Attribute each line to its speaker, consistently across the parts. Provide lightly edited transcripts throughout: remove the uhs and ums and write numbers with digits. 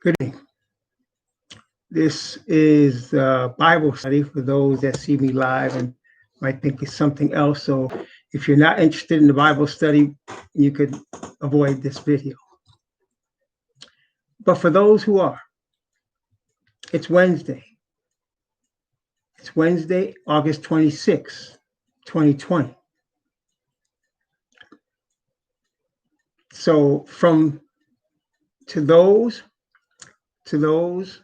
Speaker 1: Good evening. This is Bible study for those that see me live and might think it's something else. So if you're not interested in the Bible study, you could avoid this video. But for those who are, it's Wednesday. It's Wednesday, August 26, 2020. So to those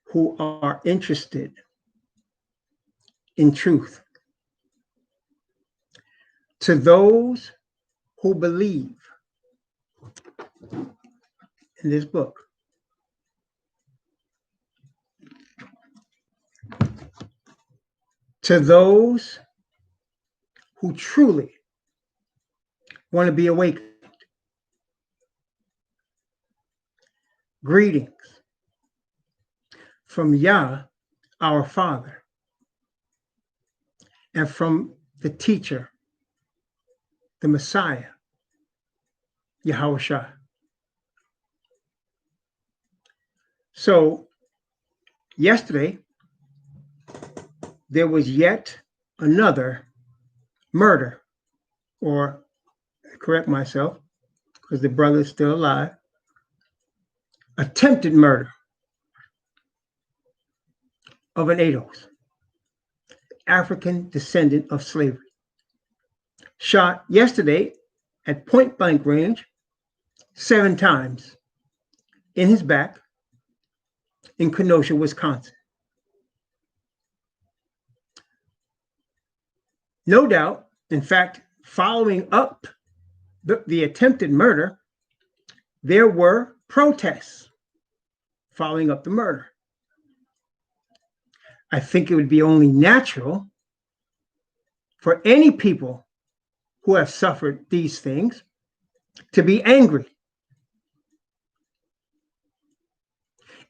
Speaker 1: who are interested in truth, to those who believe in this book, to those who truly want to be awakened, greetings from Yah, our Father, and from the teacher, the Messiah, Yahushua. So yesterday, there was yet another murder, or correct myself, because the brother is still alive, attempted murder of an Ados, African descendant of slavery. Shot yesterday at point blank range 7 times in his back in Kenosha, Wisconsin. No doubt, in fact, following up the attempted murder, there were protests following up the murder. I think it would be only natural for any people who have suffered these things to be angry.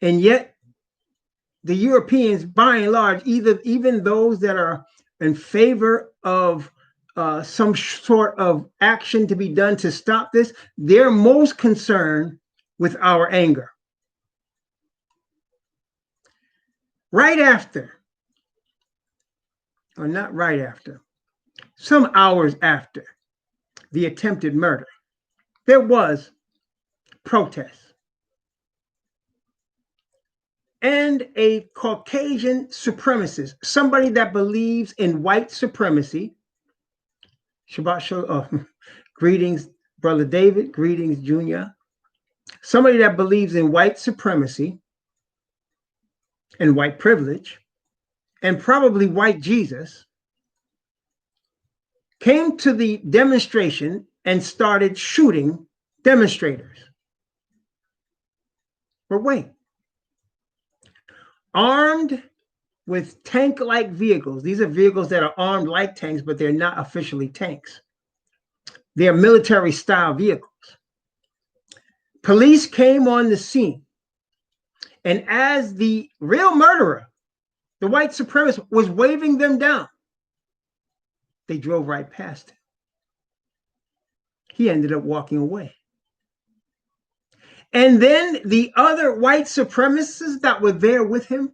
Speaker 1: And yet, the Europeans, by and large, even those that are in favor of some sort of action to be done to stop this, they're most concerned with our anger. Right after, or not right after, some hours after the attempted murder, there was protest. And a Caucasian supremacist, somebody that believes in white supremacy. Shabbat Shalom. Greetings, Brother David. Greetings, Junior. Somebody that believes in white supremacy and white privilege, and probably white Jesus, came to the demonstration and started shooting demonstrators. But wait. Armed with tank-like vehicles. These are vehicles that are armed like tanks, but they're not officially tanks. They're military-style vehicles. Police came on the scene, and as the real murderer, the white supremacist, was waving them down, they drove right past him. He ended up walking away. And then the other white supremacists that were there with him,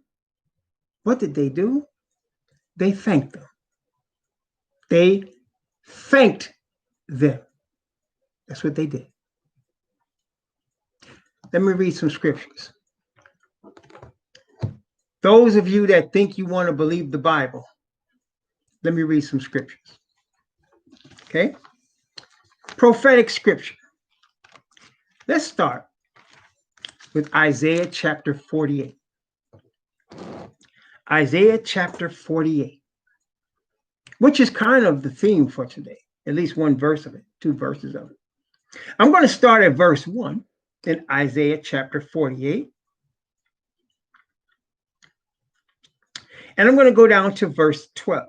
Speaker 1: what did they do? They thanked them. They thanked them. That's what they did. Let me read some scriptures. Those of you that think you want to believe the Bible, let me read some scriptures. Okay? Prophetic scripture. Let's start with Isaiah chapter 48. Isaiah chapter 48, which is kind of the theme for today, at least one verse of it, 2 verses of it. I'm going to start at verse 1 in Isaiah chapter 48. And I'm going to go down to verse 12.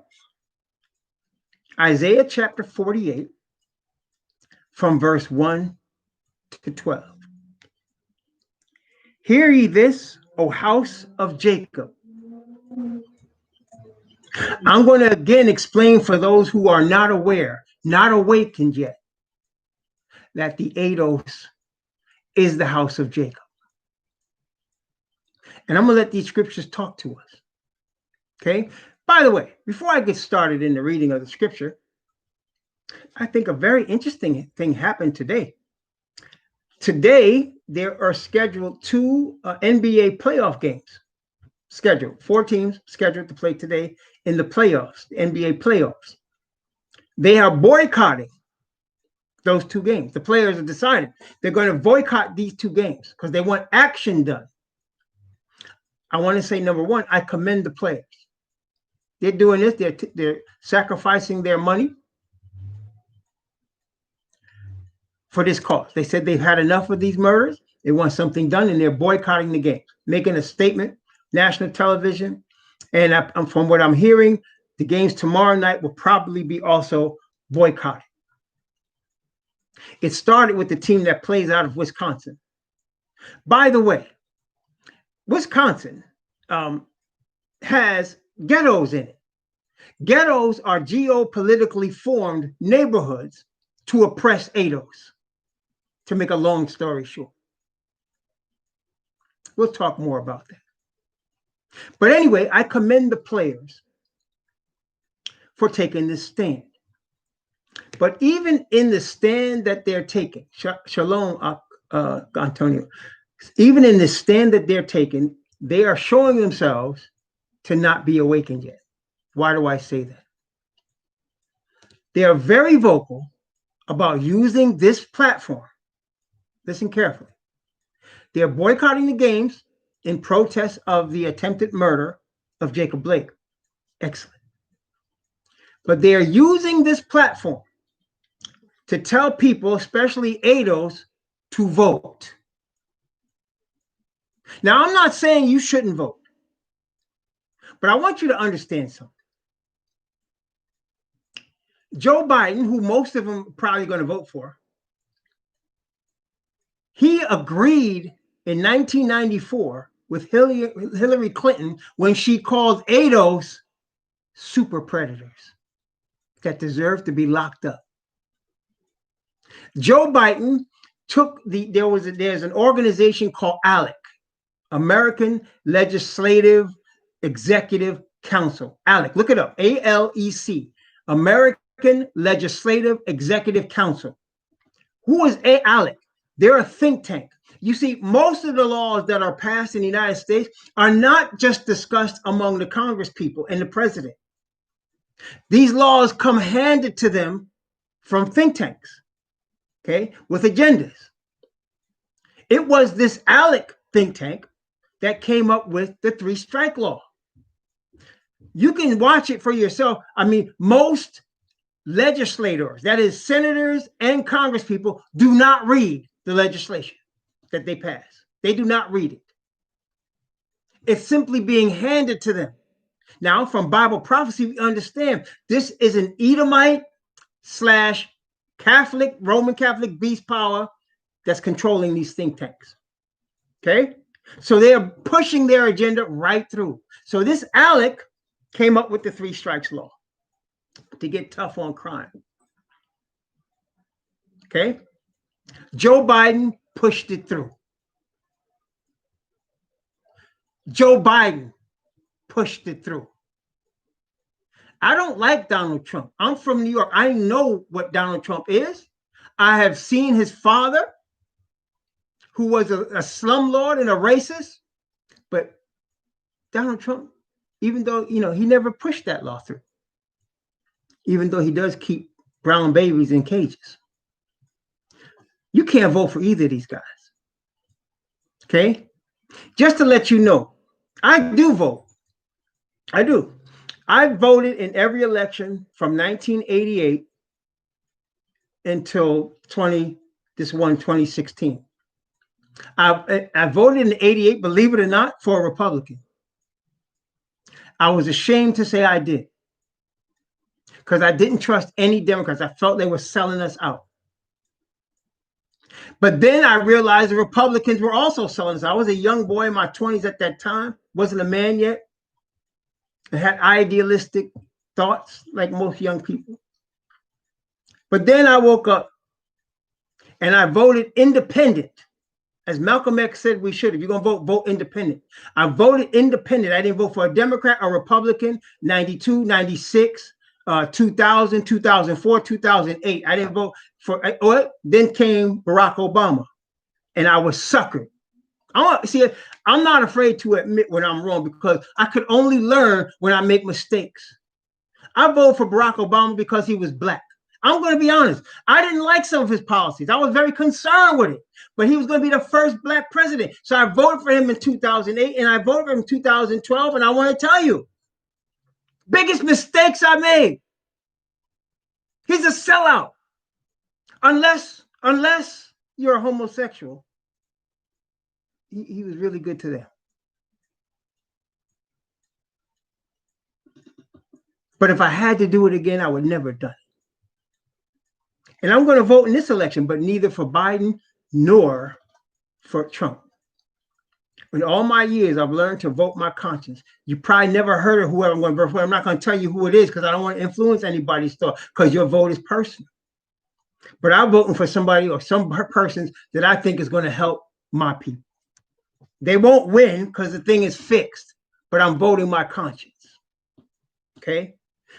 Speaker 1: Isaiah chapter 48, from verse 1 to 12. Hear ye this, O house of Jacob. I'm going to again explain for those who are not aware, not awakened yet, that the Ados is the house of Jacob. And I'm going to let these scriptures talk to us. Okay. By the way, before I get started in the reading of the scripture, I think a very interesting thing happened today. Today, there are scheduled 2 NBA playoff games. Scheduled 4 teams scheduled to play today in the playoffs, the NBA playoffs. They are boycotting those 2 games. The players have decided they're going to boycott these 2 games because they want action done. I want to say, number one, I commend the players. They're doing this. They're sacrificing their money for this cause. They said they've had enough of these murders. They want something done, and they're boycotting the games, making a statement, national television. And from what I'm hearing, the games tomorrow night will probably be also boycotted. It started with the team that plays out of Wisconsin. By the way, Wisconsin has ghettos in it. Ghettos are geopolitically formed neighborhoods to oppress ADOS, to make a long story short. We'll talk more about that. But anyway, I commend the players for taking this stand. But even in the stand that they're taking, Shalom, Antonio, even in the stand that they're taking, they are showing themselves to not be awakened yet. Why do I say that? They are very vocal about using this platform. Listen carefully. They are boycotting the games in protest of the attempted murder of Jacob Blake. Excellent. But they are using this platform to tell people, especially ADOS, to vote. Now, I'm not saying you shouldn't vote, but I want you to understand something. Joe Biden, who most of them are probably going to vote for, he agreed in 1994 with Hillary Clinton when she called ADOS super predators that deserve to be locked up. Joe Biden took there's an organization called ALEC, American Legislative Executive Council. ALEC, look it up, ALEC, American Legislative Executive Council. Who is ALEC? They're a think tank. You see, most of the laws that are passed in the United States are not just discussed among the Congress people and the president. These laws come handed to them from think tanks, okay, with agendas. It was this ALEC think tank that came up with the 3-strike law. You can watch it for yourself. I mean, most legislators, that is senators and Congress people, do not read the legislation that they pass. They do not read it. It's simply being handed to them. Now, from Bible prophecy, we understand this is an Edomite / Catholic, Roman Catholic beast power that's controlling these think tanks. Okay? So they are pushing their agenda right through. So this ALEC came up with the 3 strikes law to get tough on crime. Okay? Joe Biden pushed it through. Joe Biden pushed it through. I don't like Donald Trump. I'm from New York. I know what Donald Trump is. I have seen his father, who was a slumlord and a racist. But Donald Trump, even though, he never pushed that law through, even though he does keep brown babies in cages. You can't vote for either of these guys. Okay? Just to let you know, I do vote. I do. I voted in every election from 1988 until 2016. I voted in 88, believe it or not, for a Republican. I was ashamed to say I did, because I didn't trust any Democrats. I felt they were selling us out. But then I realized the Republicans were also selling us out. I was a young boy in my 20s at that time, wasn't a man yet. I had idealistic thoughts like most young people. But then I woke up and I voted independent As Malcolm X said, we should. If you're going to vote, vote independent. I voted independent. I didn't vote for a Democrat or Republican. 92, 96, 2000, 2004, 2008. I didn't vote for, then came Barack Obama, and I was suckered. I'm not afraid to admit when I'm wrong because I could only learn when I make mistakes. I voted for Barack Obama because he was black. I'm going to be honest. I didn't like some of his policies. I was very concerned with it, but he was going to be the first black president. So I voted for him in 2008 and I voted for him in 2012. And I want to tell you, biggest mistakes I made. He's a sellout. Unless you're a homosexual, he was really good to them. But if I had to do it again, I would never have done it. And I'm going to vote in this election, but neither for Biden nor for Trump. In all my years, I've learned to vote my conscience. You probably never heard of whoever I'm going to vote for. I'm not going to tell you who it is because I don't want to influence anybody's thought because your vote is personal. But I'm voting for somebody or some persons that I think is going to help my people. They won't win because the thing is fixed, but I'm voting my conscience. Okay?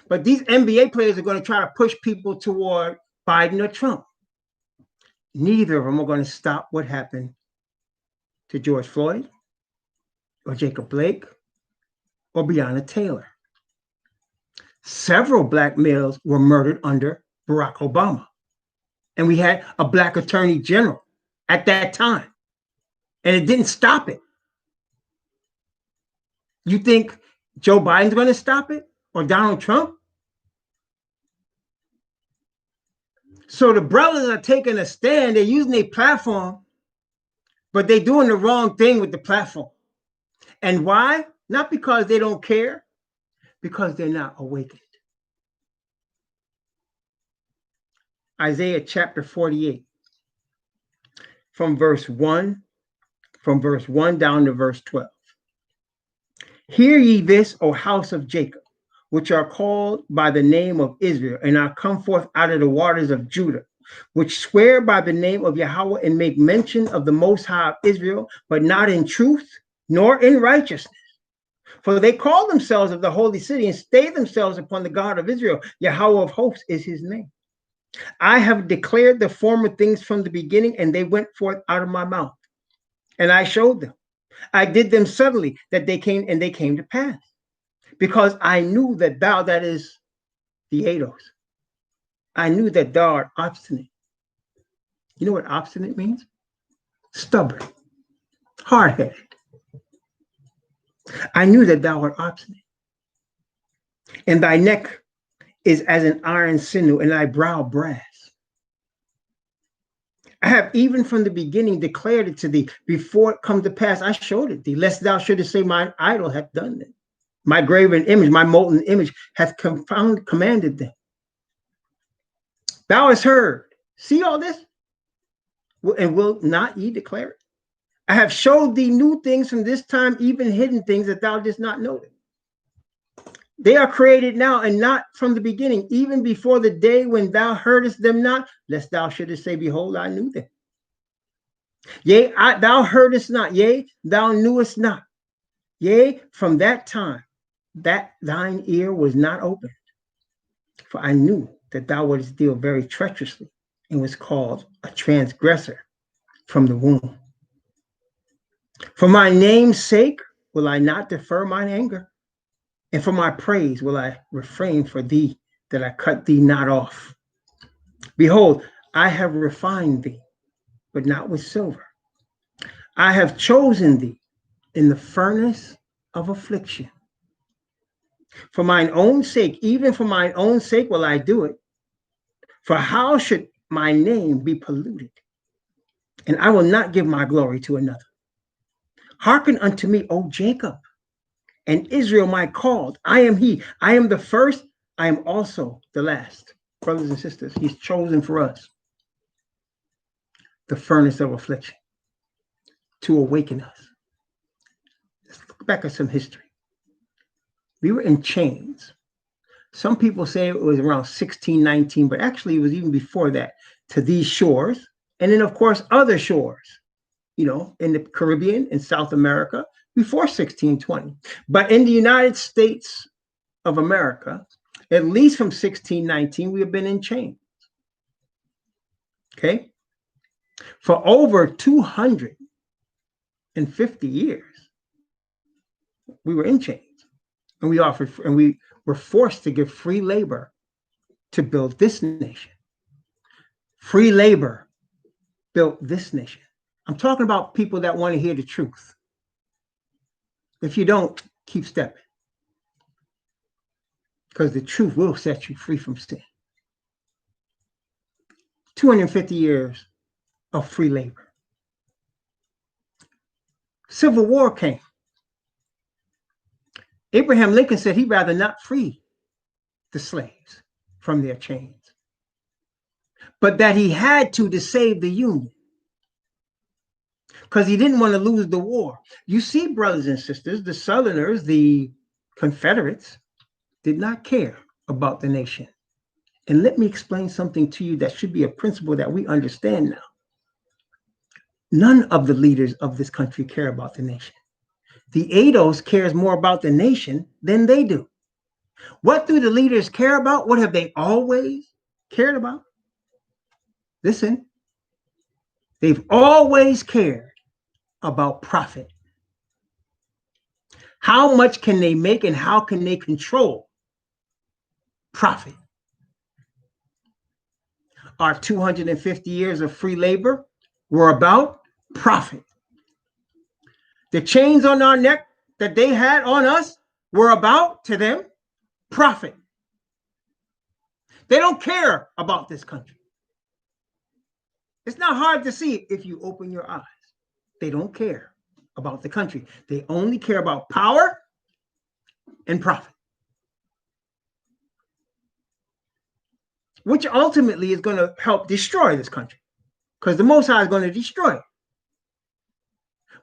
Speaker 1: But these NBA players are going to try to push people toward Biden or Trump. Neither of them are going to stop what happened to George Floyd or Jacob Blake or Breonna Taylor. Several black males were murdered under Barack Obama. And we had a black attorney general at that time. And it didn't stop it. You think Joe Biden's going to stop it? Or Donald Trump? So the brothers are taking a stand. They're using a platform, but they're doing the wrong thing with the platform. And why? Not because they don't care, because they're not awakened. Isaiah chapter 48, from verse 1 down to verse 12. Hear ye this, O house of Jacob, which are called by the name of Israel, and are come forth out of the waters of Judah, which swear by the name of Yahweh and make mention of the Most High of Israel, but not in truth, nor in righteousness. For they call themselves of the holy city and stay themselves upon the God of Israel. Yahweh of hosts is his name. I have declared the former things from the beginning, and they went forth out of my mouth. And I showed them. I did them suddenly, that they came to pass. Because I knew that thou, that is the Eidos, I knew that thou art obstinate. You know what obstinate means? Stubborn, hard-headed. I knew that thou art obstinate. And thy neck is as an iron sinew, and thy brow brass. I have even from the beginning declared it to thee. Before it come to pass, I showed it thee, lest thou shouldest say, mine idol hath done it. My graven image, my molten image hath commanded them. Thou hast heard. See all this? And will not ye declare it? I have showed thee new things from this time, even hidden things that thou didst not know. They are created now and not from the beginning, even before the day when thou heardest them not, lest thou shouldest say, behold, I knew them. Yea, thou heardest not, yea, thou knewest not. Yea, from that time, that thine ear was not opened. For I knew that thou wouldst deal very treacherously, and was called a transgressor from the womb. For my name's sake will I not defer mine anger, and for my praise will I refrain for thee, that I cut thee not off. Behold, I have refined thee, but not with silver. I have chosen thee in the furnace of affliction. For mine own sake, even for mine own sake will I do it. For how should my name be polluted? And I will not give my glory to another. Hearken unto me, O Jacob, and Israel my called. I am he. I am the first. I am also the last. Brothers and sisters, he's chosen for us the furnace of affliction to awaken us. Let's look back at some history. We were in chains. Some people say it was around 1619, but actually it was even before that, to these shores. And then, of course, other shores. in the Caribbean and South America before 1620. But in the United States of America, at least from 1619, we have been in chains. Okay? For over 250 years, we were in chains. And we were forced to give free labor to build this nation. Free labor built this nation. I'm talking about people that want to hear the truth. If you don't, keep stepping. Because the truth will set you free from sin. 250 years of free labor. Civil War came. Abraham Lincoln said he'd rather not free the slaves from their chains, but that he had to save the Union because he didn't want to lose the war. You see, brothers and sisters, the Southerners, the Confederates, did not care about the nation. And let me explain something to you that should be a principle that we understand now. None of the leaders of this country care about the nation. The ADOS cares more about the nation than they do. What do the leaders care about? What have they always cared about? Listen, they've always cared about profit. How much can they make and how can they control profit? Our 250 years of free labor were about profit. The chains on our neck that they had on us were about, to them, profit. They don't care about this country. It's not hard to see if you open your eyes. They don't care about the country. They only care about power and profit, which ultimately is going to help destroy this country because the Most High is going to destroy it.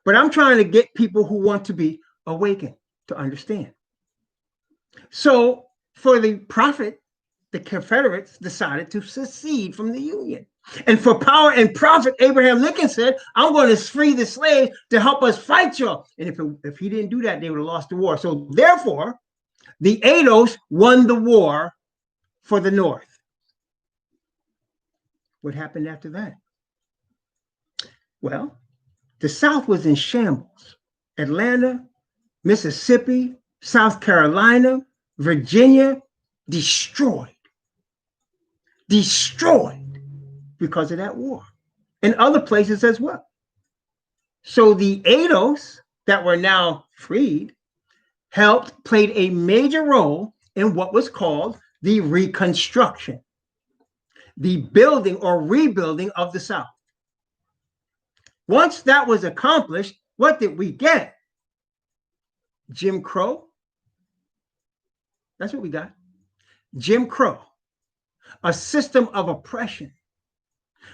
Speaker 1: But I'm trying to get people who want to be awakened to understand. So for the profit, the Confederates decided to secede from the Union. And for power and profit, Abraham Lincoln said, I'm going to free the slaves to help us fight y'all. And if he didn't do that, they would have lost the war. So therefore, the ADOS won the war for the North. What happened after that? Well, the South was in shambles. Atlanta, Mississippi, South Carolina, Virginia, destroyed because of that war, and other places as well. So the ADOS that were now freed played a major role in what was called the Reconstruction, the building or rebuilding of the South. Once that was accomplished, what did we get? Jim Crow. That's what we got. Jim Crow, a system of oppression.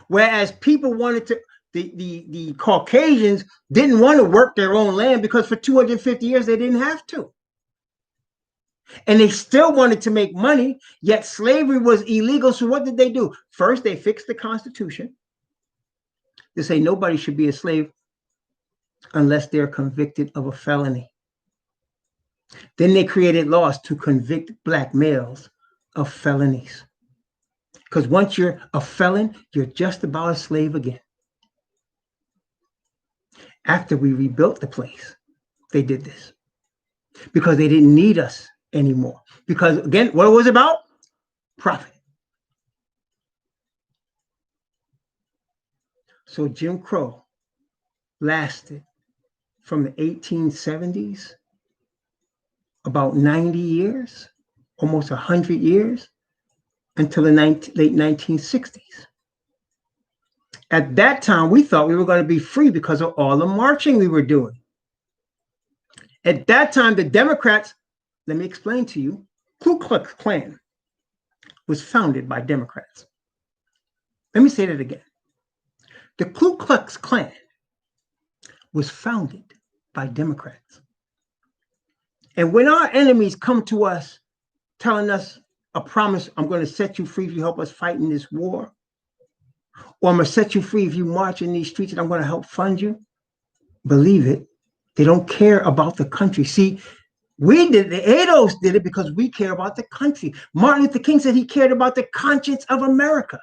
Speaker 1: Whereas people wanted to, the Caucasians didn't want to work their own land because for 250 years they didn't have to. And they still wanted to make money, yet slavery was illegal. So what did they do? First, they fixed the Constitution to say nobody should be a slave unless they're convicted of a felony. Then they created laws to convict Black males of felonies. Because once you're a felon, you're just about a slave again. After we rebuilt the place, they did this because they didn't need us anymore. Because again, what was it about? Profit. So Jim Crow lasted from the 1870s, about 90 years, almost 100 years, until the late 1960s. At that time, we thought we were going to be free because of all the marching we were doing. At that time, the Democrats, let me explain to you, Ku Klux Klan was founded by Democrats. Let me say that again. The Ku Klux Klan was founded by Democrats. And when our enemies come to us telling us a promise, I'm going to set you free if you help us fight in this war, or I'm going to set you free if you march in these streets and I'm going to help fund you, believe it, they don't care about the country. See, we did, the ADOS did it because we care about the country. Martin Luther King said he cared about the conscience of America.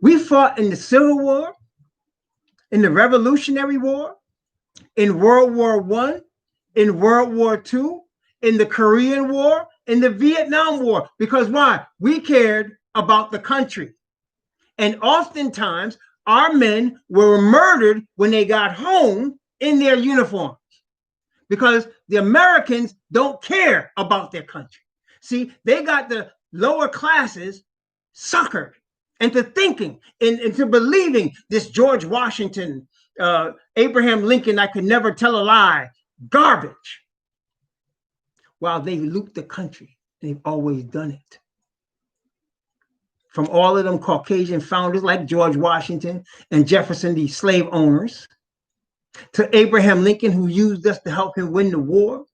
Speaker 1: We fought in the Civil War, in the Revolutionary War, in World War I, in World War II, in the Korean War, in the Vietnam War. Because why? We cared about the country. And oftentimes, our men were murdered when they got home in their uniforms because the Americans don't care about their country. See, they got the lower classes suckered into thinking and into believing this George Washington, Abraham Lincoln, I could never tell a lie, garbage, while they loot the country. They've always done it. From all of them Caucasian founders like George Washington and Jefferson, the slave owners, to Abraham Lincoln, who used us to help him win the war,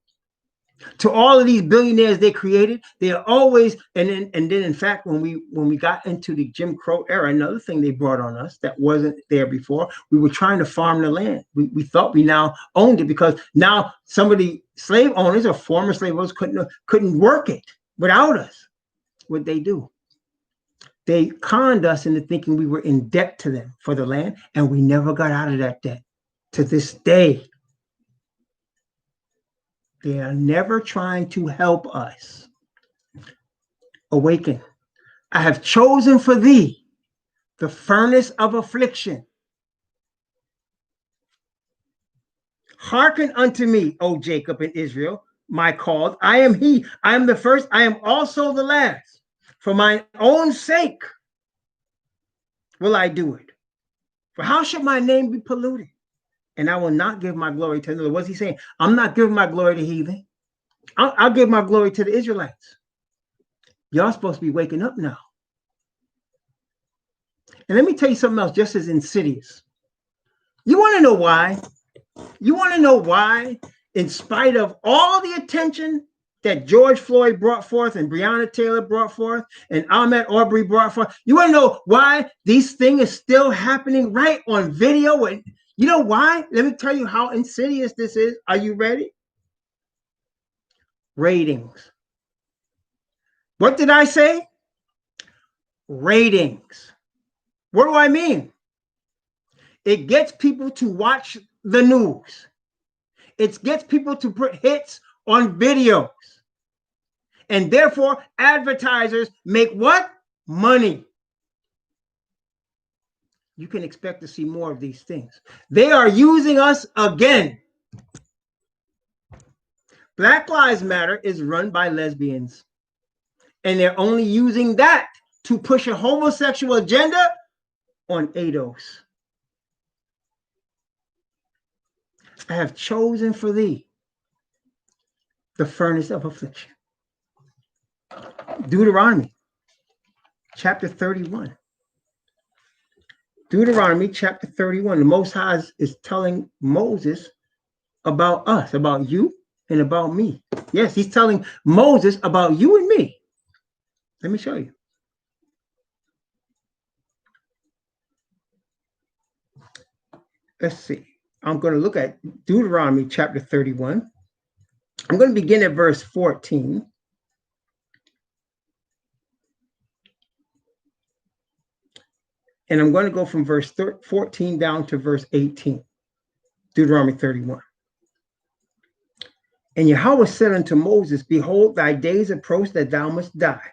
Speaker 1: to all of these billionaires they created, they are always, and then in fact, when we got into the Jim Crow era, another thing they brought on us that wasn't there before, we were trying to farm the land. We thought we now owned it because now some of the slave owners or former slave owners couldn't work it without us. What'd they do? They conned us into thinking we were in debt to them for the land, and we never got out of that debt. To this day, they are never trying to help us. Awaken. I have chosen for thee the furnace of affliction. Hearken unto me, O Jacob and Israel, my called. I am he. I am the first. I am also the last. For my own sake will I do it. For how should my name be polluted? And I will not give my glory to another. What's he saying? I'm not giving my glory to heathen. I'll give my glory to the Israelites. Y'all supposed to be waking up now. And let me tell you something else, just as insidious. You want to know why? You want to know why, in spite of all the attention that George Floyd brought forth and Breonna Taylor brought forth and Ahmaud Arbery brought forth, you want to know why these things are still happening right on video? And you know why? Let me tell you how insidious this is. Are you ready? Ratings. What did I say? Ratings. What do I mean? It gets people to watch the news. It gets people to put hits on videos. And therefore, advertisers make what? Money. You can expect to see more of these things. They are using us again. Black Lives Matter is run by lesbians. And they're only using that to push a homosexual agenda on ADOS. I have chosen for thee the furnace of affliction. Deuteronomy chapter 31. Deuteronomy chapter 31. The Most High is telling Moses about us, about you and about me. Yes, he's telling Moses about you and me. Let me show you. Let's see. I'm going to look at Deuteronomy chapter 31. I'm going to begin at verse 14. And I'm going to go from verse 14 down to verse 18. Deuteronomy 31. And Yahweh said unto Moses, behold, thy days approach that thou must die.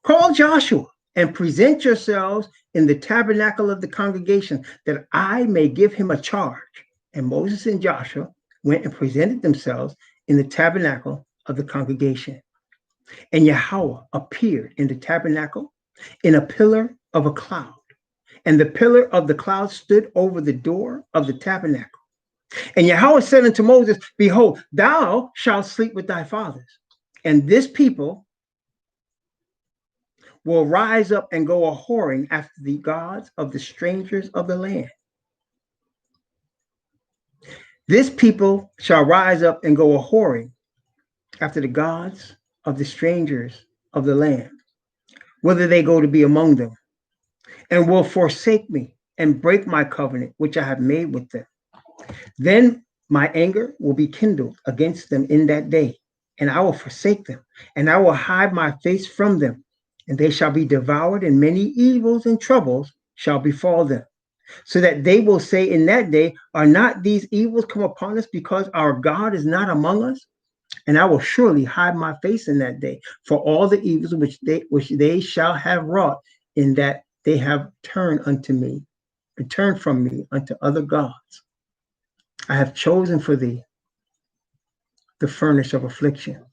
Speaker 1: Call Joshua and present yourselves in the tabernacle of the congregation, that I may give him a charge. And Moses and Joshua went and presented themselves in the tabernacle of the congregation. And Yahweh appeared in the tabernacle in a pillar of a cloud. And the pillar of the cloud stood over the door of the tabernacle. And Yahweh said unto Moses, behold, thou shalt sleep with thy fathers, and this people will rise up and go a-whoring after the gods of the strangers of the land. This people shall rise up and go a-whoring after the gods of the strangers of the land, whether they go to be among them, and will forsake me and break my covenant which I have made with them. Then my anger will be kindled against them in that day, and I will forsake them, and I will hide my face from them, and they shall be devoured, and many evils and troubles shall befall them. So that they will say in that day, are not these evils come upon us because our God is not among us? And I will surely hide my face in that day for all the evils which they shall have wrought, in that they have turned from me unto other gods. I have chosen for thee the furnace of affliction.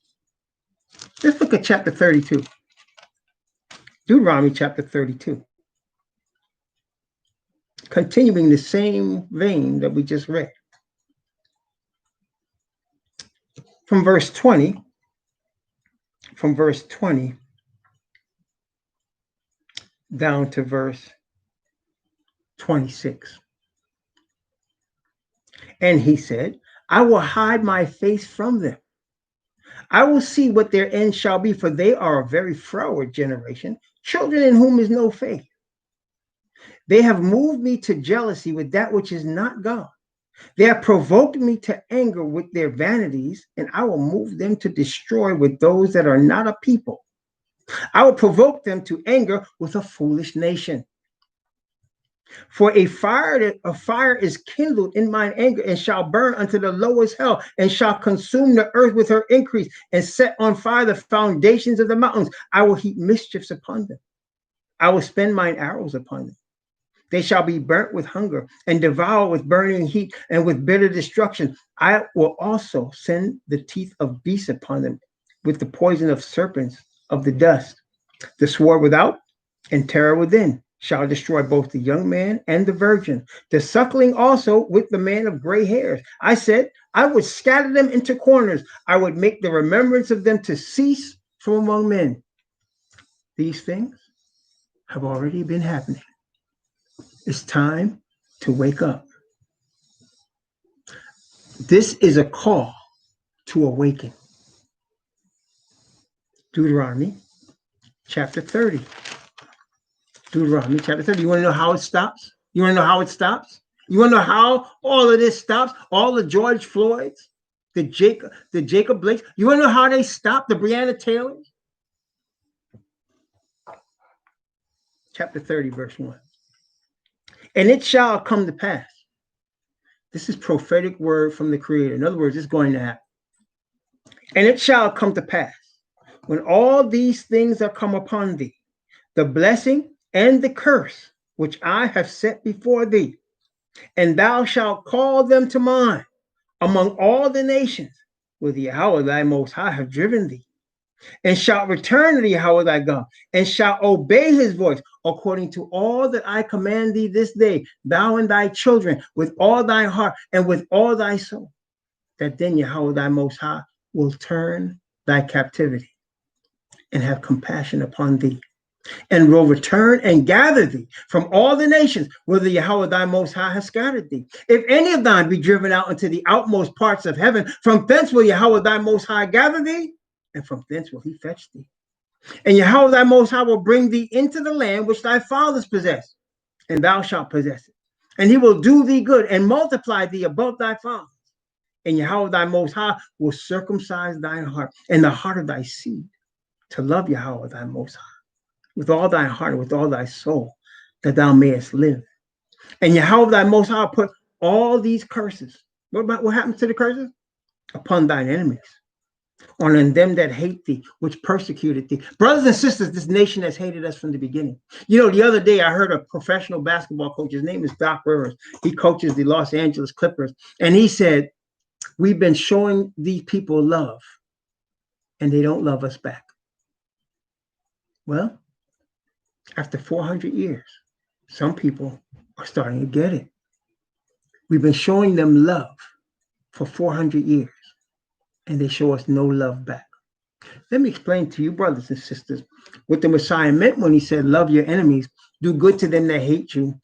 Speaker 1: Let's look at chapter 32. Deuteronomy chapter 32. Continuing the same vein that we just read. From verse 20 down to verse 26. And he said, I will hide my face from them. I will see what their end shall be, for they are a very froward generation, children in whom is no faith. They have moved me to jealousy with that which is not God. They have provoked me to anger with their vanities, and I will move them to destroy with those that are not a people. I will provoke them to anger with a foolish nation. For a fire is kindled in mine anger, and shall burn unto the lowest hell, and shall consume the earth with her increase, and set on fire the foundations of the mountains. I will heap mischiefs upon them. I will spend mine arrows upon them. They shall be burnt with hunger, and devoured with burning heat, and with bitter destruction. I will also send the teeth of beasts upon them, with the poison of serpents of the dust. The sword without and terror within shall destroy both the young man and the virgin, the suckling also with the man of gray hairs. I said, I would scatter them into corners. I would make the remembrance of them to cease from among men. These things have already been happening. It's time to wake up. This is a call to awaken. Deuteronomy chapter 30. Deuteronomy chapter 30. You want to know how it stops? You want to know how it stops? You want to know how all of this stops? All the George Floyds, the Jacob Blakes. You want to know how they stop? The Breonna Taylors? Chapter 30, verse 1. And it shall come to pass. This is prophetic word from the Creator. In other words, it's going to happen. And it shall come to pass, when all these things are come upon thee, the blessing and the curse which I have set before thee, and thou shalt call them to mind among all the nations where the Yahweh thy Most High have driven thee, and shalt return to the Yahweh thy God, and shalt obey his voice according to all that I command thee this day, thou and thy children, with all thy heart and with all thy soul, that then Yahweh thy Most High will turn thy captivity and have compassion upon thee, and will return and gather thee from all the nations where the Yahweh thy Most High has scattered thee. If any of thine be driven out into the outmost parts of heaven, from thence will Yahweh thy Most High gather thee, and from thence will he fetch thee. And Yahweh thy Most High will bring thee into the land which thy fathers possessed, and thou shalt possess it. And he will do thee good and multiply thee above thy fathers. And Yahweh thy Most High will circumcise thine heart and the heart of thy seed, to love Yahweh thy Most High with all thy heart and with all thy soul, that thou mayest live. And Yahweh thy Most High put all these curses. What happens to the curses? Upon thine enemies, on them that hate thee, which persecuted thee. Brothers and sisters, this nation has hated us from the beginning. You know, the other day I heard a professional basketball coach. His name is Doc Rivers. He coaches the Los Angeles Clippers. And he said, we've been showing these people love, and they don't love us back. Well, after 400 years, some people are starting to get it. We've been showing them love for 400 years, and they show us no love back. Let me explain to you, brothers and sisters, what the Messiah meant when he said, love your enemies, do good to them that hate you,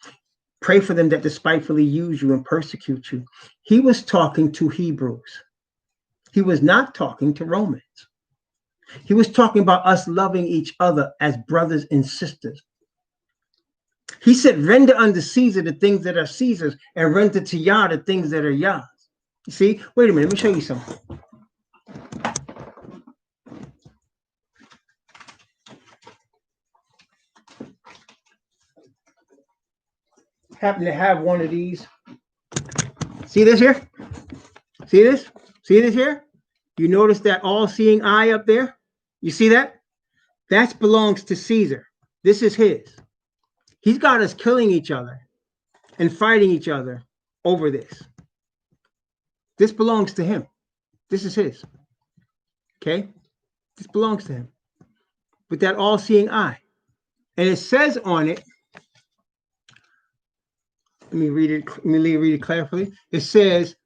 Speaker 1: pray for them that despitefully use you and persecute you. He was talking to Hebrews. He was not talking to Romans. He was talking about us loving each other as brothers and sisters. He said, render unto Caesar the things that are Caesar's, and render to Yah the things that are Yah's. You see? Wait a minute. Let me show you something. Happen to have one of these. See this here? See this? See this here? You notice that all-seeing eye up there? You see that? That belongs to Caesar. This is his. He's got us killing each other and fighting each other over this. This belongs to him. This is his. Okay? This belongs to him. With that all-seeing eye. And it says on it, let me read it carefully. It says,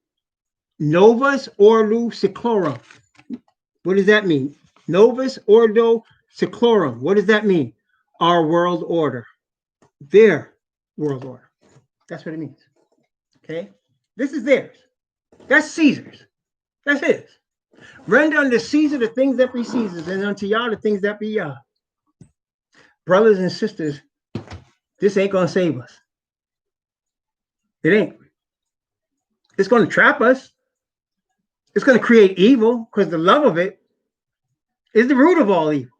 Speaker 1: Novus Ordo Seclorum. What does that mean? Novus Ordo Seclorum. What does that mean? Our world order. Their world order. That's what it means. Okay? This is theirs. That's Caesar's. That's his. Render unto Caesar the things that be Caesar's, and unto Yah the things that be Yah. Brothers and sisters, this ain't going to save us. It ain't. It's going to trap us. It's going to create evil, because the love of it is the root of all evil.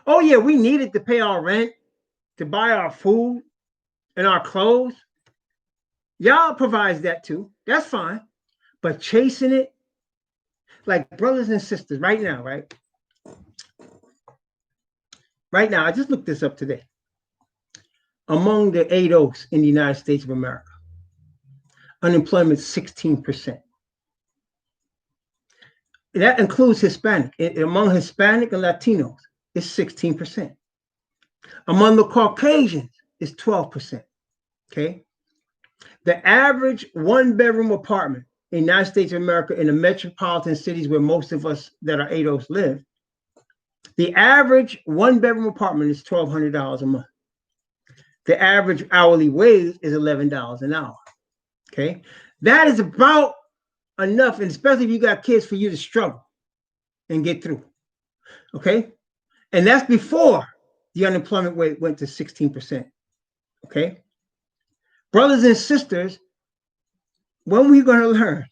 Speaker 1: Oh, yeah, we need it to pay our rent, to buy our food and our clothes. Yah provides that too. That's fine. But chasing it, like brothers and sisters, right now, right? Right now, I just looked this up today. Among the 8 oaks in the United States of America, unemployment is 16%. That includes Hispanic. Among Hispanic and Latinos, it's 16%. Among the Caucasians, it's 12%. Okay? The average one-bedroom apartment in the United States of America, in the metropolitan cities where most of us that are 8 oaks live, the average one-bedroom apartment is $1,200 a month. The average hourly wage is $11 an hour. Okay? That is about enough, and especially if you got kids, for you to struggle and get through. Okay? And that's before the unemployment rate went to 16%. Okay? Brothers and sisters, when are we going to learn?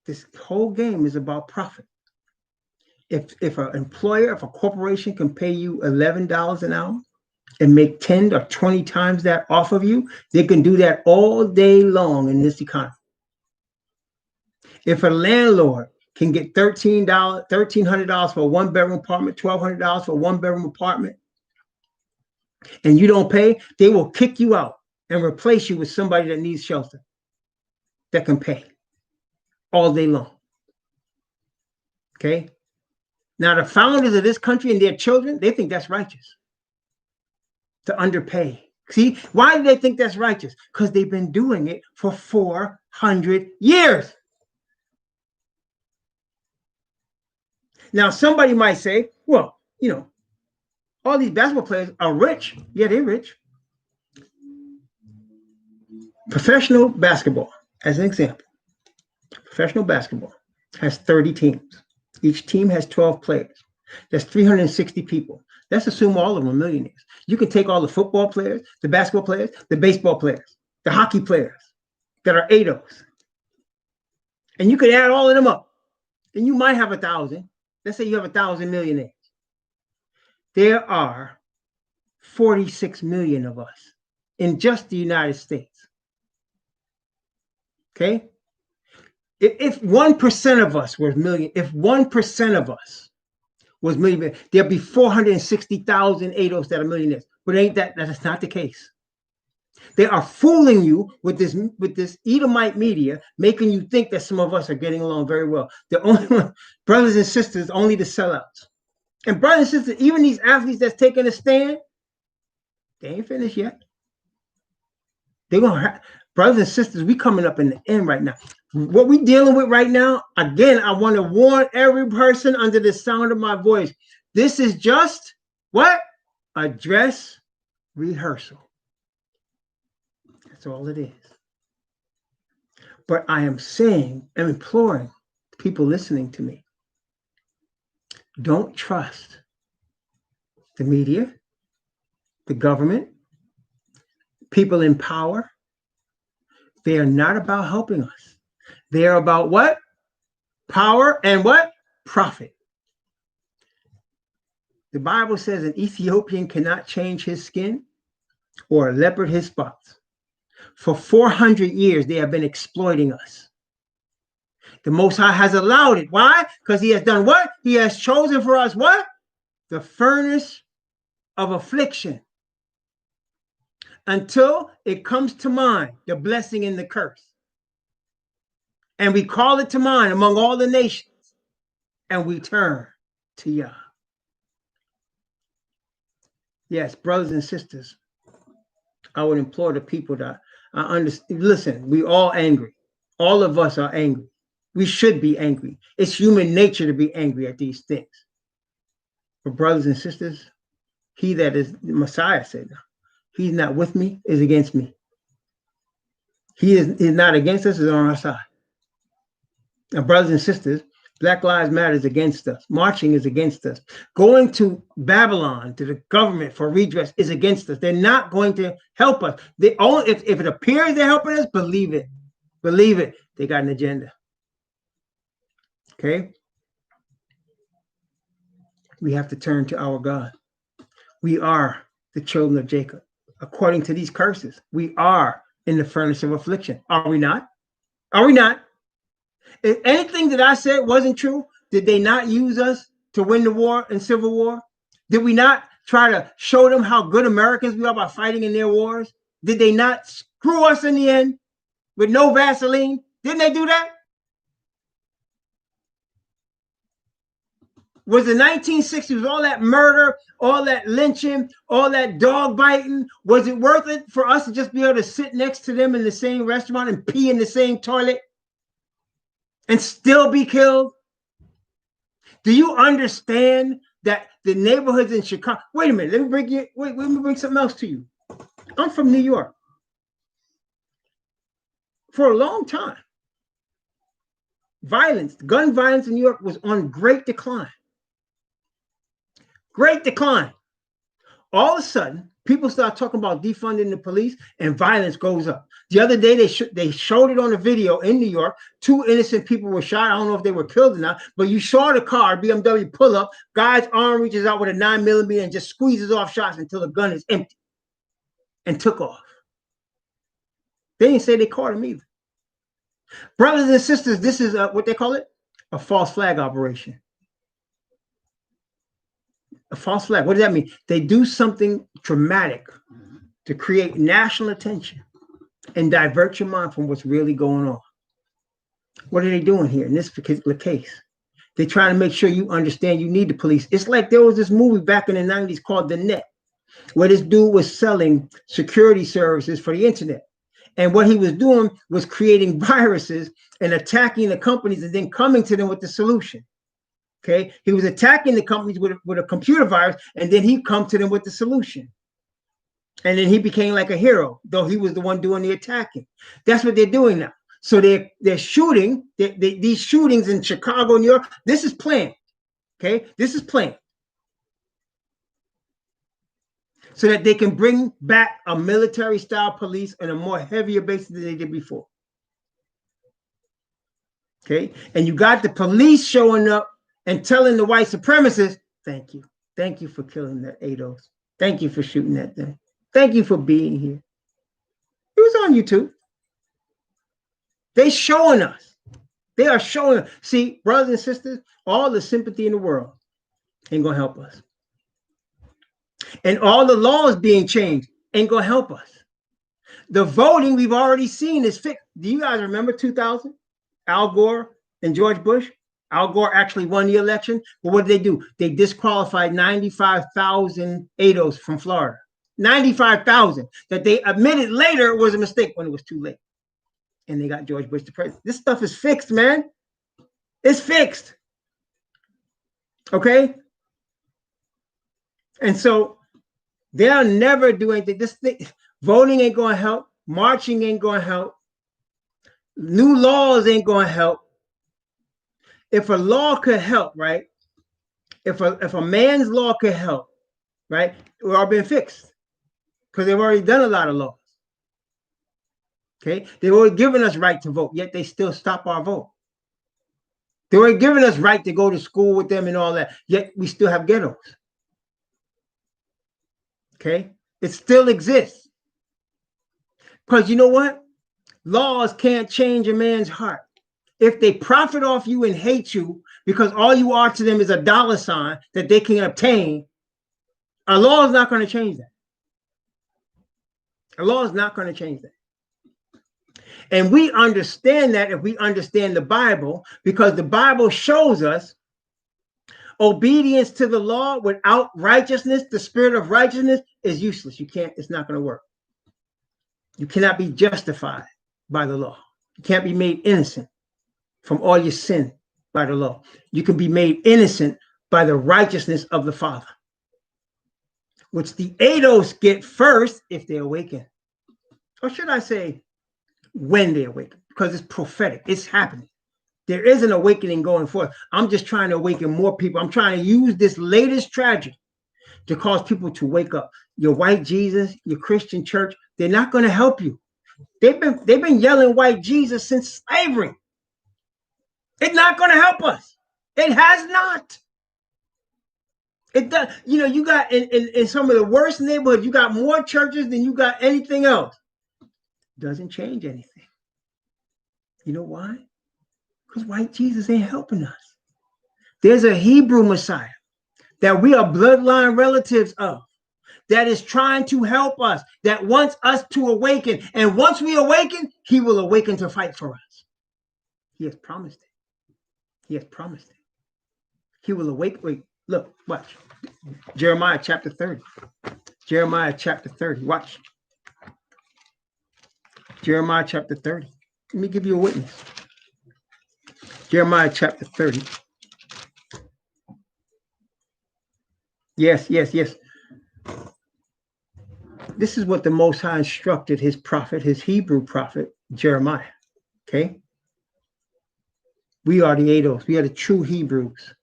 Speaker 1: This whole game is about profit. If an employer, if a corporation can pay you $11 an hour and make 10 or 20 times that off of you, they can do that all day long in this economy. If a landlord can get $1,300 for a one-bedroom apartment, $1,200 for a one-bedroom apartment, and you don't pay, they will kick you out and replace you with somebody that needs shelter, that can pay all day long. Okay? Now, the founders of this country and their children, they think that's righteous to underpay. See, why do they think that's righteous? Because they've been doing it for 400 years. Now, somebody might say, well, all these basketball players are rich. Yeah, they're rich. Professional basketball, as an example, professional basketball has 30 teams. Each team has 12 players. That's 360 people. Let's assume all of them are millionaires. You can take all the football players, the basketball players, the baseball players, the hockey players that are 8 oaks, and you could add all of them up, and you might have 1,000. Let's say you have 1,000 millionaires. There are 46 million of us in just the United States. Okay? If 1% of us were million, if 1% of us was million, there'd be 460,000 8 oaks that are millionaires. But that's not the case. They are fooling you with this Edomite media, making you think that some of us are getting along very well. The only one, brothers and sisters, only the sellouts. And brothers and sisters, even these athletes that's taking a stand, they ain't finished yet. They're gonna brothers and sisters, we coming up in the end right now. What we dealing with right now, again, I want to warn every person under the sound of my voice. This is just what? A dress rehearsal. That's all it is. But I am saying and imploring people listening to me, don't trust the media. the government, people in power, they are not about helping us. They are about what? Power and what? Profit. The Bible says an Ethiopian cannot change his skin or a leopard his spots. For 400 years, they have been exploiting us. The Most High has allowed it. Why? Because he has done what? He has chosen for us what? The furnace of affliction. Until it comes to mind, the blessing and the curse. And we call it to mind among all the nations. And we turn to Yah. Yes, brothers and sisters, I would implore the people that I understand. Listen, we all angry. All of us are angry. We should be angry. It's human nature to be angry at these things. But brothers and sisters, he that is the Messiah said, he's not with me, is against me. He is not against us, is on our side. Now, brothers and sisters, Black Lives Matter is against us. Marching is against us. Going to Babylon, to the government for redress is against us. They're not going to help us. They only, if it appears they're helping us, believe it. Believe it. They got an agenda. Okay? We have to turn to our God. We are the children of Jacob. According to these curses, we are in the furnace of affliction. Are we not? Are we not? If anything that I said wasn't true, did they not use us to win the war and Civil War? Did we not try to show them how good Americans we are by fighting in their wars? Did they not screw us in the end with no Vaseline? Didn't they do that? Was the 1960s, all that murder, all that lynching, all that dog biting, was it worth it for us to just be able to sit next to them in the same restaurant and pee in the same toilet and still be killed? Do you understand that the neighborhoods in Chicago? Wait a minute, let me bring something else to you. I'm from New York. For a long time, gun violence in New York was on great decline. Great decline. All of a sudden, people start talking about defunding the police and violence goes up. The other day, they showed it on a video in New York. 2 innocent people were shot. I don't know if they were killed or not, but you saw the car, BMW, pull up. Guy's arm reaches out with a 9mm and just squeezes off shots until the gun is empty and took off. They didn't say they caught him either. Brothers and sisters, this is what they call it, a false flag operation. A false flag. What does that mean? They do something dramatic to create national attention and divert your mind from what's really going on. What are they doing here in this particular case? They're trying to make sure you understand you need the police. It's like there was this movie back in the 90s called The Net, where this dude was selling security services for the internet. And what he was doing was creating viruses and attacking the companies and then coming to them with the solution. Okay, he was attacking the companies with a computer virus, and then he'd come to them with the solution. And then he became like a hero, though he was the one doing the attacking. That's what they're doing now. So they're shooting, these shootings in Chicago, New York, this is planned. Okay, this is planned. So that they can bring back a military-style police on a more heavier basis than they did before. Okay, and you got the police showing up and telling the white supremacists, thank you. Thank you for killing that ADOS. Thank you for shooting that thing. Thank you for being here. It was on YouTube. They showing us. They are showing us. See, brothers and sisters, all the sympathy in the world ain't going to help us. And all the laws being changed ain't going to help us. The voting we've already seen is fixed. Do you guys remember 2000? Al Gore and George Bush? Al Gore actually won the election, but what did they do? They disqualified 95,000 ADOS from Florida. 95,000 that they admitted later was a mistake when it was too late. And they got George Bush the president. This stuff is fixed, man. It's fixed. Okay? And so they'll never do anything. This thing, voting ain't going to help. Marching ain't going to help. New laws ain't going to help. If a law could help, right? If a man's law could help, right? We're all been fixed. because they've already done a lot of laws. Okay, they've already given us right to vote, yet they still stop our vote. They've already given us right to go to school with them and all that, yet we still have ghettos. Okay, it still exists. Because you know what? Laws can't change a man's heart. If they profit off you and hate you because all you are to them is a dollar sign that they can obtain, a law is not going to change that. A law is not going to change that. And we understand that if we understand the Bible, because the Bible shows us obedience to the law without righteousness, the spirit of righteousness, is useless. You can't, it's not going to work. You cannot be justified by the law. You can't be made innocent from all your sin by the law. You can be made innocent by the righteousness of the Father, which the Ados get first if they awaken. Or should I say, when they awaken, because it's prophetic. It's happening. There is an awakening going forth. I'm just trying to awaken more people. I'm trying to use this latest tragedy to cause people to wake up. Your white Jesus, your Christian church, they're not going to help you. They've been yelling white Jesus since slavery. It's not going to help us. It has not. It does. You know, you got in some of the worst neighborhoods, you got more churches than you got anything else. Doesn't change anything. You know why? Because white Jesus ain't helping us. There's a Hebrew Messiah that we are bloodline relatives of, that is trying to help us, that wants us to awaken. And once we awaken, he will awaken to fight for us. He has promised it. He has promised it. He will awaken. Wait, look, watch. Jeremiah chapter 30. Jeremiah chapter 30. Watch. Jeremiah chapter 30. Let me give you a witness. Jeremiah chapter 30. Yes. This is what the Most High instructed his prophet, his Hebrew prophet, Jeremiah. Okay? We are the Ados. We are the true Hebrews.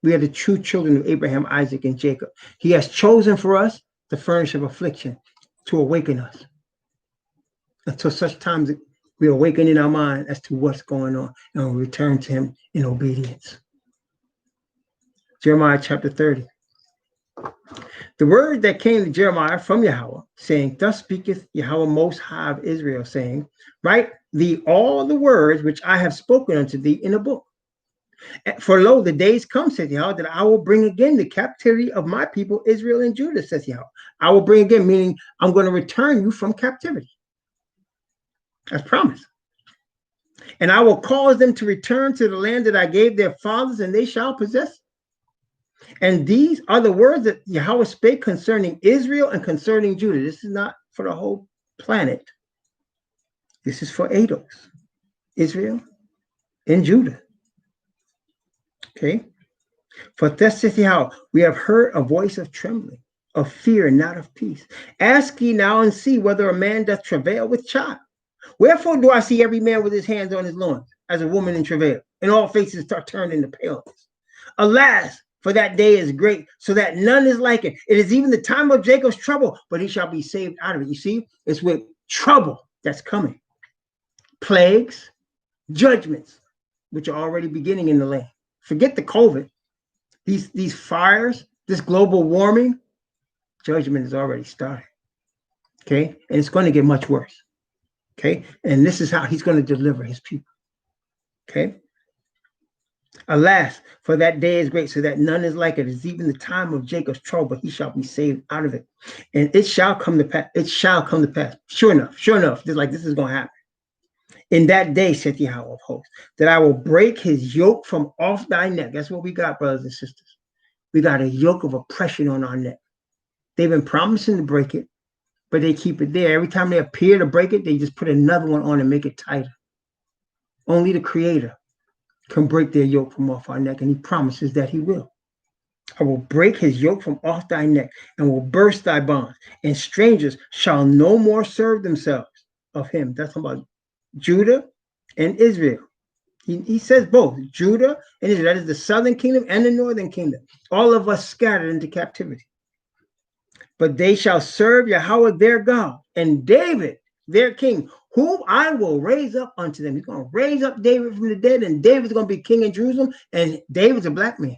Speaker 1: We are the true children of Abraham, Isaac, and Jacob. He has chosen for us the furnace of affliction to awaken us. Until such times we awaken in our mind as to what's going on and we return to him in obedience. Jeremiah chapter 30. The word that came to Jeremiah from Yahweh, saying, thus speaketh Yahweh Most High of Israel, saying, write thee all the words which I have spoken unto thee in a book. For lo, the days come, saith Yahweh, that I will bring again the captivity of my people, Israel and Judah, saith Yahweh. I will bring again, meaning I'm going to return you from captivity. As promised. And I will cause them to return to the land that I gave their fathers, and they shall possess it. And these are the words that Yahweh spake concerning Israel and concerning Judah. This is not for the whole planet. This is for Ados, Israel, and Judah. Okay? For thus saith Yahweh, we have heard a voice of trembling, of fear, and not of peace. Ask ye now and see whether a man doth travail with child. Wherefore do I see every man with his hands on his loins, as a woman in travail, and all faces start turning to paleness? Alas, for that day is great, so that none is like it. It is even the time of Jacob's trouble, but he shall be saved out of it. You see, it's with trouble that's coming. Plagues, judgments, which are already beginning in the land. Forget the COVID. These fires, this global warming, judgment is already started. Okay? And it's going to get much worse. Okay? And this is how he's going to deliver his people. Okay? Alas, for that day is great, so that none is like it. It is even the time of Jacob's trouble, but he shall be saved out of it. And it shall come to pass. It shall come to pass. Sure enough. This is going to happen. In that day, saith Yahweh of hosts, that I will break his yoke from off thy neck. That's what we got, brothers and sisters. We got a yoke of oppression on our neck. They've been promising to break it, but they keep it there. Every time they appear to break it, they just put another one on and make it tighter. Only the Creator can break their yoke from off our neck, and he promises that he will. I will break his yoke from off thy neck and will burst thy bonds, and strangers shall no more serve themselves of him. That's about Judah and Israel. He says both, Judah and Israel. That is the southern kingdom and the northern kingdom. All of us scattered into captivity. but they shall serve Yahweh their God and David their king, whom I will raise up unto them. He's going to raise up David from the dead, and David's going to be king in Jerusalem, and David's a black man.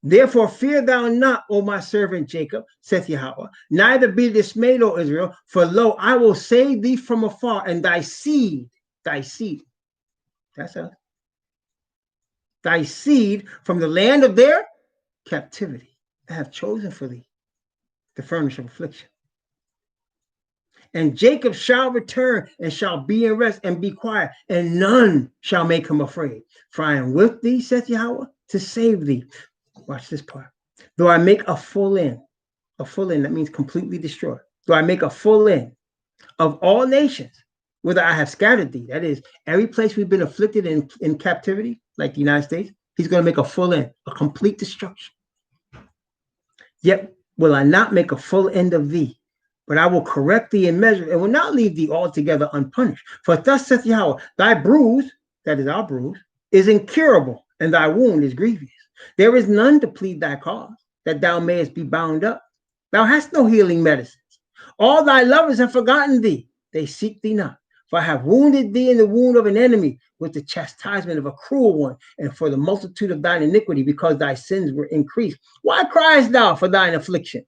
Speaker 1: Therefore, fear thou not, O my servant Jacob, saith Yahweh, neither be dismayed, O Israel, for lo, I will save thee from afar, and thy seed, that's us, thy seed from the land of their captivity. I have chosen for thee the furnace of affliction. And Jacob shall return and shall be in rest and be quiet, and none shall make him afraid. For I am with thee, saith Yahweh, to save thee. Watch this part. Though I make a full end, that means completely destroy. Though I make a full end of all nations, whither I have scattered thee, that is, every place we've been afflicted in captivity, like the United States, he's going to make a full end, a complete destruction. Yet will I not make a full end of thee, but I will correct thee in measure, and will not leave thee altogether unpunished. For thus saith Yahweh, thy bruise, that is our bruise, is incurable, and thy wound is grievous. There is none to plead thy cause, that thou mayest be bound up. Thou hast no healing medicines. All thy lovers have forgotten thee. They seek thee not. For I have wounded thee in the wound of an enemy, with the chastisement of a cruel one, and for the multitude of thine iniquity, because thy sins were increased. Why criest thou for thine affliction?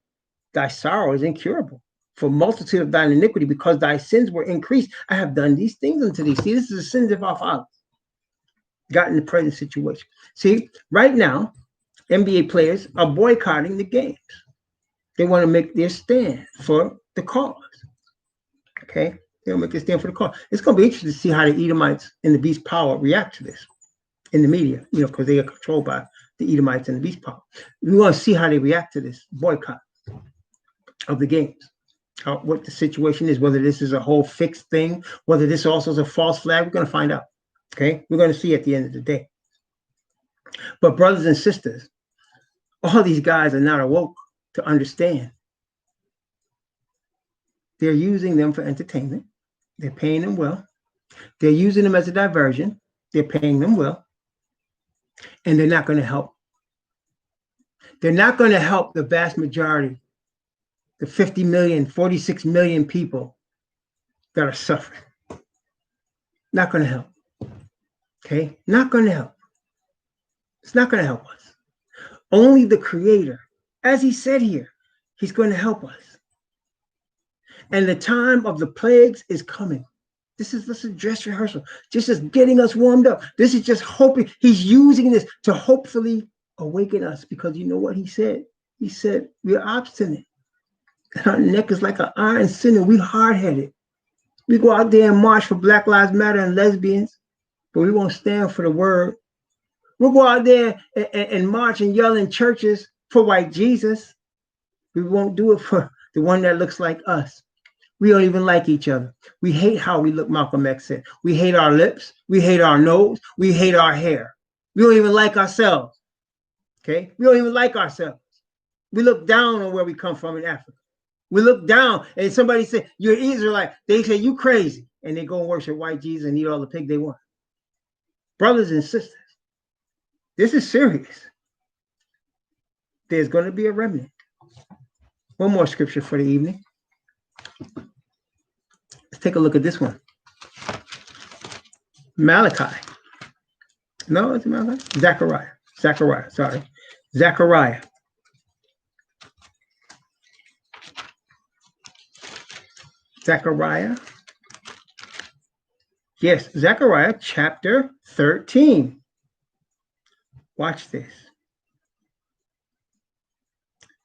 Speaker 1: Thy sorrow is incurable. For multitude of thine iniquity, because thy sins were increased, I have done these things unto thee. See, this is the sins of our fathers. Got in the present situation. See, right now, NBA players are boycotting the games. They want to make their stand for the cause. Okay? They'll make their stand for the cause. It's going to be interesting to see how the Edomites and the beast power react to this in the media, because they are controlled by the Edomites and the beast power. We want to see how they react to this boycott of the games. What the situation is, whether this is a whole fixed thing, whether this also is a false flag, we're going to find out. Okay? We're going to see at the end of the day. But brothers and sisters, all these guys are not awoke to understand. They're using them for entertainment. They're paying them well. They're using them as a diversion. They're paying them well. And they're not going to help. They're not going to help the vast majority, the 50 million, 46 million people that are suffering. Not going to help. Okay? Not going to help. It's not going to help us. Only the Creator, as he said here, he's going to help us. And the time of the plagues is coming. This is a dress rehearsal. Just as getting us warmed up. This is just hoping. He's using this to hopefully awaken us, because you know what he said? He said, we're obstinate. Our neck is like an iron sinner. We're hard-headed. We go out there and march for Black Lives Matter and lesbians, but we won't stand for the word. We'll go out there and march and yell in churches for white Jesus. We won't do it for the one that looks like us. We don't even like each other. We hate how we look, Malcolm X said. We hate our lips. We hate our nose. We hate our hair. We don't even like ourselves. Okay? We don't even like ourselves. We look down on where we come from in Africa. We look down, and somebody say, you're Israelite. They say, you crazy. And they go and worship white Jesus and eat all the pig they want. Brothers and sisters, this is serious. There's going to be a remnant. One more scripture for the evening. Let's take a look at this one. Malachi. No, it's Malachi. Zechariah. Zechariah. Yes, Zechariah chapter 13. Watch this.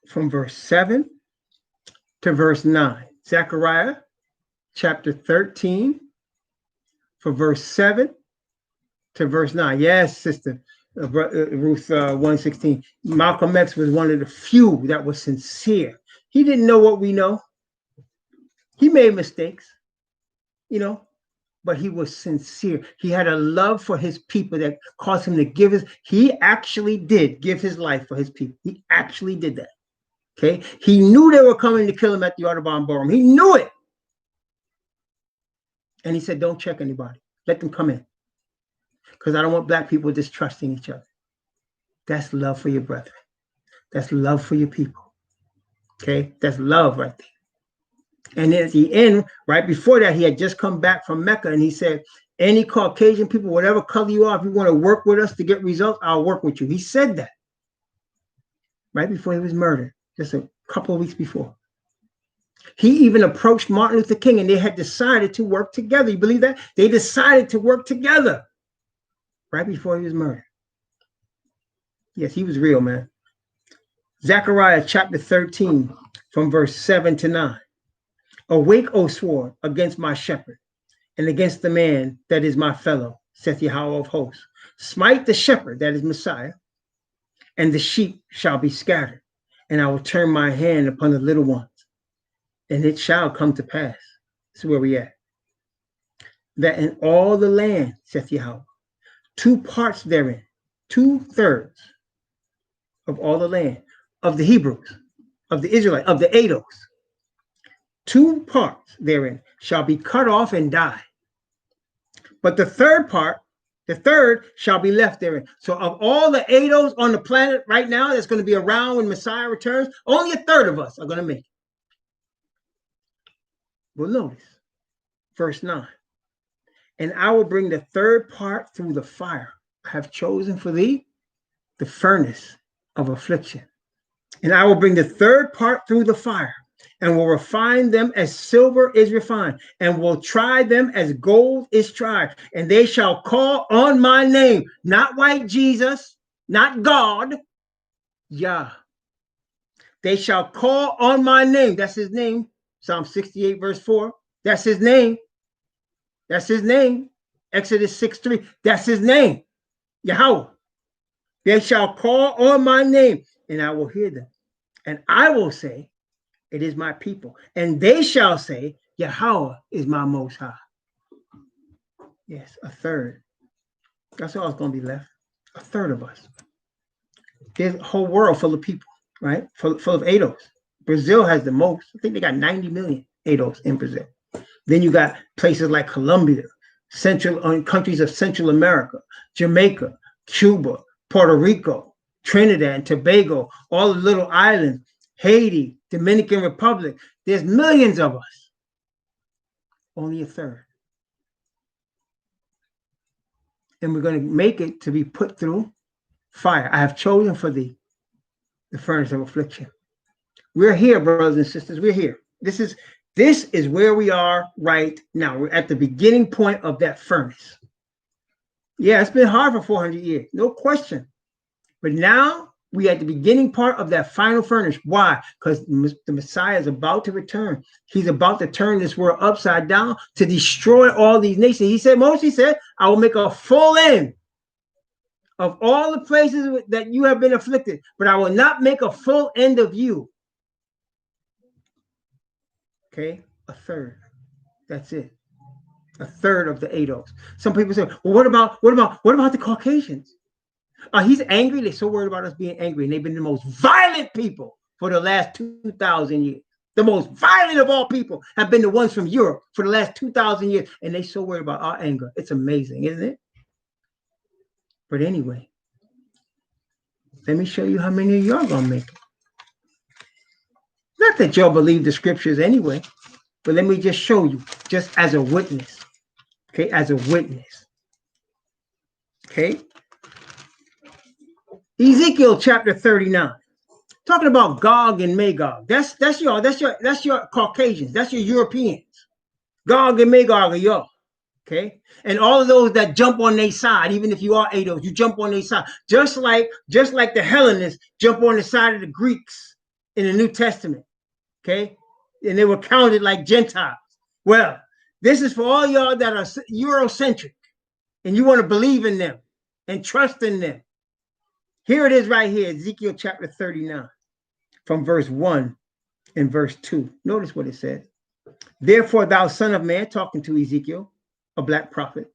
Speaker 1: From verse 7 to verse 9. Zechariah chapter 13, for verse 7 to verse 9. Yes, Sister Ruth 116. Malcolm X was one of the few that was sincere. He didn't know what we know. He made mistakes, but he was sincere. He had a love for his people that caused him to give he actually did give his life for his people. He actually did that. Okay? He knew they were coming to kill him at the Audubon Ballroom. He knew it. And he said, don't check anybody. Let them come in. Because I don't want black people distrusting each other. That's love for your brethren. That's love for your people. Okay, that's love right there. And then at the end, right before that, he had just come back from Mecca, and he said, any Caucasian people, whatever color you are, if you want to work with us to get results, I'll work with you. He said that right before he was murdered, just a couple of weeks before. He even approached Martin Luther King, and they had decided to work together. You believe that? They decided to work together right before he was murdered. Yes, he was real, man. Zechariah chapter 13, from verse 7 to 9. Awake, O sword, against my shepherd, and against the man that is my fellow, saith Yahweh of hosts. Smite the shepherd, that is Messiah, and the sheep shall be scattered, and I will turn my hand upon the little ones, and it shall come to pass. This is where we at. That in all the land, saith Yahweh, 2 parts therein, 2/3 of all the land, of the Hebrews, of the Israelites, of the Ados, 2 parts therein shall be cut off and die. But the third part, the third shall be left therein. So of all the Ados on the planet right now that's going to be around when Messiah returns, only 1/3 of us are going to make it. Well, notice verse 9. And I will bring the third part through the fire. I have chosen for thee the furnace of affliction. And I will bring the third part through the fire, and will refine them as silver is refined, and will try them as gold is tried. And they shall call on my name, not white Jesus, not God, Yah. They shall call on my name. That's his name. Psalm 68, verse 4. That's his name. That's his name. Exodus 6:3. That's his name. Yahweh. They shall call on my name, and I will hear them. And I will say, it is my people. And they shall say, Yahweh is my most high. Yes, 1/3. That's all it's going to be left. 1/3 of us. There's a whole world full of people, right? Full of Ados. Brazil has the most. I think they got 90 million Ados in Brazil. Then you got places like Colombia, countries of Central America, Jamaica, Cuba, Puerto Rico, Trinidad and Tobago, all the little islands, Haiti, Dominican Republic. There's millions of us. Only 1/3. And we're going to make it to be put through fire. I have chosen for thee the furnace of affliction. We're here, brothers and sisters. We're here. This is where we are right now. We're at the beginning point of that furnace. Yeah, it's been hard for 400 years, no question. But now we at the beginning part of that final furnace. Why? Because the Messiah is about to return. He's about to turn this world upside down to destroy all these nations. He said, Moses said, I will make a full end of all the places that you have been afflicted, but I will not make a full end of you. Okay, 1/3. That's it. 1/3 of the Ados. Some people say, well, what about the Caucasians? He's angry. They're so worried about us being angry, and they've been the most violent people for the last 2,000 years. The most violent of all people have been the ones from Europe for the last 2,000 years, and they're so worried about our anger. It's amazing, isn't it? But anyway, let me show you how many of y'all gonna make it. Not that y'all believe the scriptures anyway, but let me just show you, just as a witness. Okay, as a witness. Okay. Ezekiel chapter 39. Talking about Gog and Magog. That's your Caucasians. That's your Europeans. Gog and Magog are y'all. Okay. And all of those that jump on their side, even if you are Ados, you jump on their side. Just like the Hellenists jump on the side of the Greeks in the New Testament. Okay. And they were counted like Gentiles. Well, this is for all y'all that are Eurocentric and you want to believe in them and trust in them. Here it is right here, Ezekiel chapter 39, from verse 1 and verse 2. Notice what it says. Therefore, thou son of man, talking to Ezekiel, a black prophet,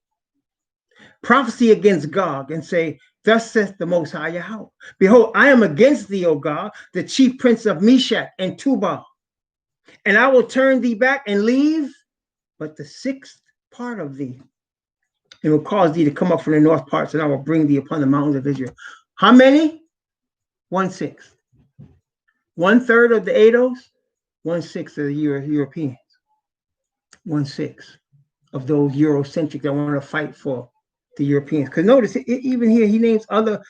Speaker 1: prophecy against Gog and say, thus saith the Most High Yahweh, behold, I am against thee, O Gog, the chief prince of Meshach and Tubal, and I will turn thee back and leave but the 6th part of thee, and will cause thee to come up from the north parts, and I will bring thee upon the mountains of Israel. How many? 1/6. 1/3 of the ADOs, 1/6 of the Europeans, 1/6 of those Eurocentric that want to fight for the Europeans. Because notice, even here, he names other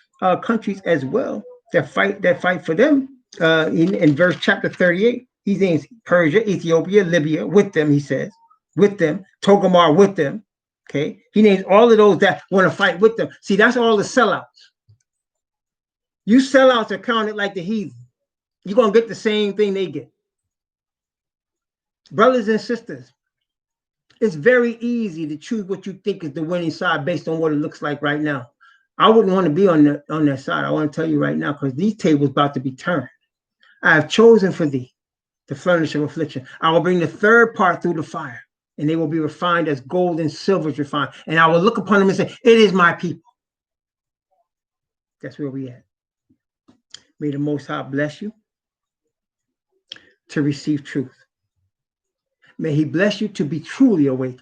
Speaker 1: countries as well that fight for them. In verse chapter 38, he names Persia, Ethiopia, Libya with them. He says with them, Togomar with them. Okay, he names all of those that want to fight with them. See, that's all the sellouts. You sellouts are counted like the heathen. You're gonna get the same thing they get. Brothers and sisters, it's very easy to choose what you think is the winning side based on what it looks like right now. I wouldn't want to be on that side. I want to tell you right now, because these tables about to be turned. I have chosen for thee the furnace of affliction. I will bring the third part through the fire, and they will be refined as gold and silver is refined. And I will look upon them and say, it is my people. That's where we at. May the Most High bless you to receive truth. May he bless you to be truly awakened.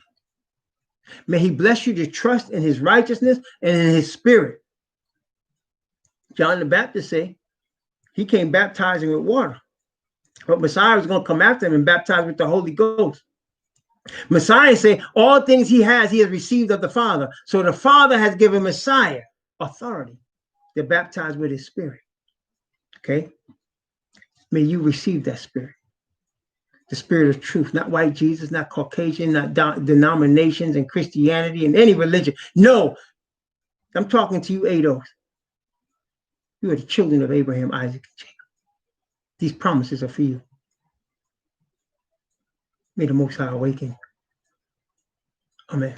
Speaker 1: May he bless you to trust in his righteousness and in his spirit. John the Baptist said he came baptizing with water, but Messiah was going to come after him and baptize with the Holy Ghost. Messiah said all things he has received of the Father. So the Father has given Messiah authority to baptize with his spirit. Okay? May you receive that spirit. The spirit of truth, not white Jesus, not Caucasian, not denominations and Christianity and any religion. No, I'm talking to you, ADOS. You are the children of Abraham, Isaac, and Jacob. These promises are for you. May the Most High awaken. Amen.